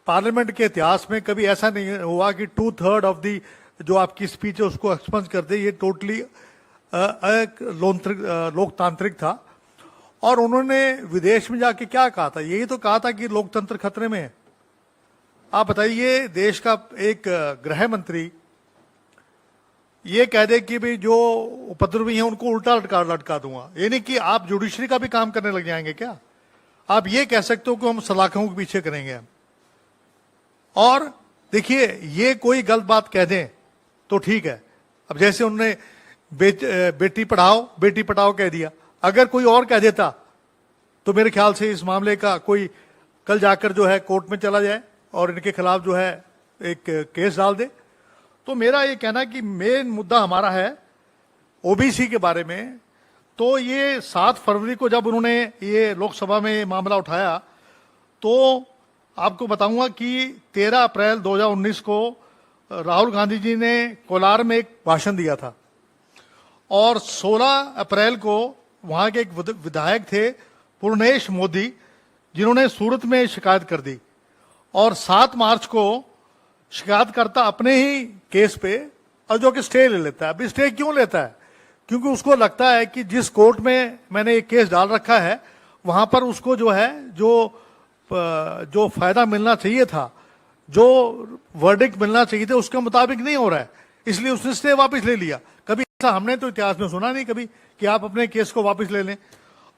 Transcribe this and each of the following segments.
Parliament के इतिहास में कभी ऐसा नहीं हुआ कि 2/3 ऑफ दी जो आपकी स्पीच है उसको एक्सपंज कर दे। ये टोटली लोकतांत्रिक था। और उन्होंने विदेश में जाके क्या कहा था? यही तो कहा था कि लोकतंत्र खतरे में है। आप बताइए, देश का एक गृह मंत्री ये कह दे कि भाई जो उपद्रवी हैं उनको उल्टा लटका दूंगा। ये नहीं कि आप जुडिशरी का भी काम करने लग जाएंगे क्या? आप ये कह सकते हो कि हम सलाखों के पीछे करेंगे। और देखिए, ये कोई गलत बात कह दें तो ठीक है। अब जैसे उन्होंने बेटी पढ़ाओ कह दिया, अगर कोई और कह देता तो मेरे ख्याल से इस मामले का कोई कल जाकर जो है कोर्ट में चला जाए और इनके खिलाफ जो है एक केस डाल दे। तो मेरा ये कहना कि मेन मुद्दा हमारा है ओबीसी के बारे में। तो ये 7 फरवरी को जब उन्होंने ये लोकसभा में मामला उठाया, तो आपको बताऊंगा कि 13 अप्रैल 2019 को राहुल गांधी जी ने कोलार में एक भाषण दिया था और 16 अप्रैल को वहां के एक विधायक थे पूर्णेश मोदी, जिन्होंने सूरत में शिकायत कर दी। और 7 मार्च को शिकायतकर्ता अपने ही केस पे और जो कि स्टे ले लेता है। अभी स्टे क्यों लेता है? क्योंकि उसको लगता है कि जिस कोर्ट में मैंने एक केस डाल रखा है वहां पर उसको जो है जो फायदा मिलना चाहिए था, जो वर्डिक्ट मिलना चाहिए था, उसके मुताबिक नहीं हो रहा है, इसलिए उसने स्टे वापस ले लिया। कभी ऐसा हमने तो इतिहास में सुना नहीं कभी कि आप अपने केस को वापस ले लें।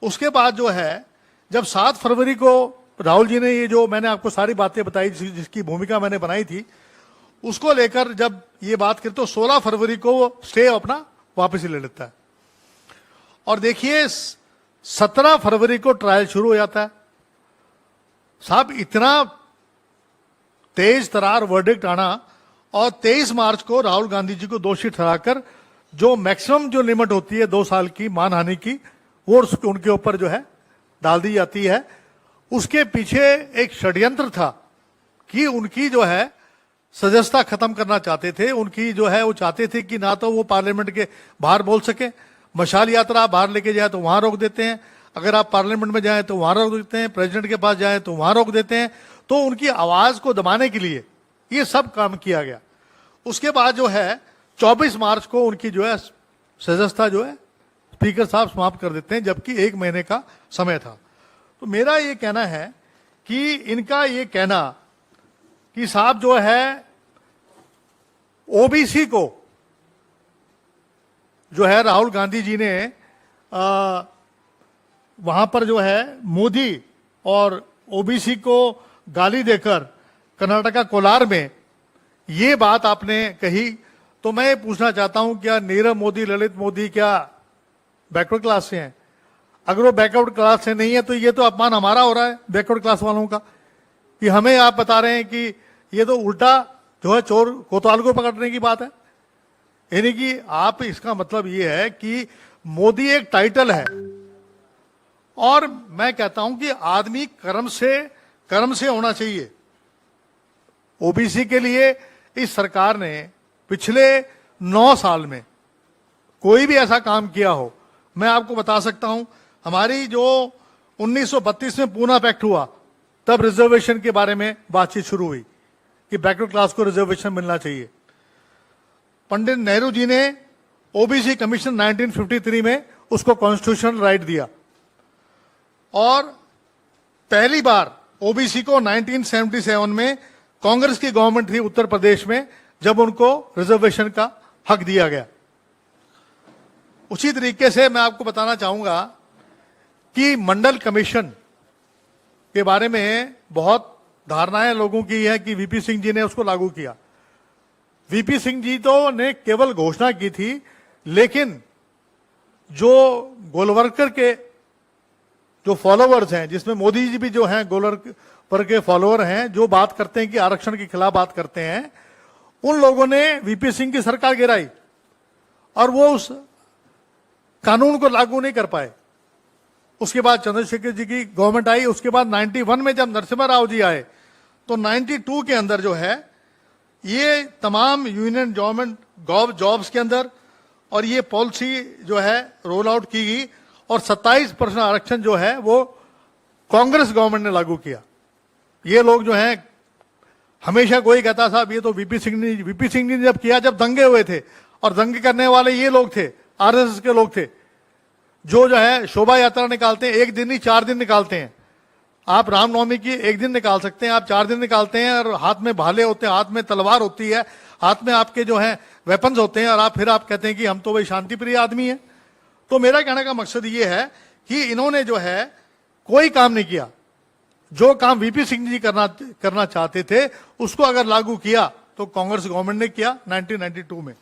उसके बाद जो है, जब 7 फरवरी को राहुल जी ने ये जो मैंने आपको सारी बातें बताई जिसकी भूमिका मैंने बनाई थी, उसको लेकर जब ये बात करते तो 16 फरवरी को वो स्टे अपना वापस ले लेता है। और देखिए 17 फरवरी को ट्रायल शुरू हो जाता है। साहब, इतना तेज तरार वर्डिक्ट आना और 23 मार्च को राहुल गांधी जी को दोषी ठहराकर जो मैक्सिमम जो लिमिट होती है 2 साल की मानहानि की, वो उनके ऊपर जो है डाल दी जाती है। उसके पीछे एक षड्यंत्र था कि उनकी जो है सदस्यता खत्म करना चाहते थे। उनकी जो है वो चाहते थे कि ना तो वो पार्लियामेंट के बाहर बोल सके, मशाल यात्रा बाहर लेके जाए तो वहां रोक देते हैं, अगर आप पार्लियामेंट में जाएं तो वहां रोक देते हैं, प्रेसिडेंट के पास जाएं तो वहां रोक देते हैं। तो उनकी आवाज को दबाने के लिए ये सब काम किया गया। उसके बाद जो है 24 मार्च को उनकी जो है सदस्यता जो है स्पीकर साहब समाप्त कर देते हैं, जबकि 1 महीने का समय था। तो मेरा ये कहना है कि इनका ये कहना कि साहब जो है ओबीसी को जो है राहुल गांधी जी ने वहां पर जो है मोदी और ओबीसी को गाली देकर कर्नाटका कोलार में ये बात आपने कही, तो मैं पूछना चाहता हूं क्या नीरव मोदी, ललित मोदी क्या बैकवर्ड क्लास से हैं? अगर वो बैकवर्ड क्लास से नहीं है तो ये तो अपमान हमारा हो रहा है बैकवर्ड क्लास वालों का, कि हमें आप बता रहे हैं कि ये तो उल्टा जो है चोर कोतवाल को पकड़ने की बात है। यानी कि आप, इसका मतलब ये है कि मोदी एक टाइटल है। और मैं कहता हूं कि आदमी कर्म से होना चाहिए। ओबीसी के लिए इस सरकार ने पिछले 9 साल में कोई भी ऐसा काम किया हो, मैं आपको बता सकता हूं। हमारी जो 1932 में पूना पैक्ट हुआ, तब रिजर्वेशन के बारे में बातचीत शुरू हुई कि बैकवर्ड क्लास को रिजर्वेशन मिलना चाहिए। पंडित नेहरू जी ने ओबीसी कमीशन 1953 में उसको कॉन्स्टिट्यूशनल राइट दिया। और पहली बार ओबीसी को 1977 में कांग्रेस की गवर्नमेंट थी उत्तर प्रदेश में, जब उनको रिजर्वेशन का हक दिया गया। उसी तरीके से मैं आपको बताना चाहूंगा कि मंडल कमीशन के बारे में बहुत धारणाएं लोगों की है कि वीपी सिंह जी ने उसको लागू किया। वीपी सिंह जी तो ने केवल घोषणा की थी, लेकिन जो गोलवरकर के जो फॉलोअर्स हैं, जिसमें मोदी जी भी जो हैं गोलवरकर के फॉलोअर हैं, जो बात करते हैं कि आरक्षण के खिलाफ बात करते हैं, उन लोगों ने वीपी सिंह की सरकार गिराई और वो उस कानून को लागू नहीं कर पाए। उसके बाद चंद्रशेखर जी की गवर्नमेंट आई। उसके बाद 91 में जब नरसिम्हा राव जी आए तो 92 के अंदर जो है ये तमाम यूनियन गवर्नमेंट जॉब्स के अंदर और ये पॉलिसी जो है रोल आउट की गई और 27% आरक्षण जो है वो कांग्रेस गवर्नमेंट ने लागू किया। ये लोग जो हैं हमेशा कोई कहता साहब ये तो वीपी सिंह ने जब किया, जब दंगे हुए थे, और दंगे करने वाले ये लोग थे, आरएसएस के लोग थे, जो है शोभा यात्रा निकालते हैं, एक दिन नहीं 4 दिन निकालते हैं। आप रामनवमी की एक दिन निकाल सकते हैं, आप 4 दिन निकालते हैं, और हाथ में भाले होते हैं, हाथ में तलवार होती है, हाथ में आपके जो है वेपन्स होते हैं, और फिर आप कहते हैं कि हम तो भाई शांति प्रिय आदमी है। तो मेरा कहने का मकसद ये है कि इन्होंने जो है कोई काम नहीं किया। जो काम वीपी सिंह जी करना चाहते थे, उसको अगर लागू किया तो कांग्रेस गवर्नमेंट ने किया 1992 में।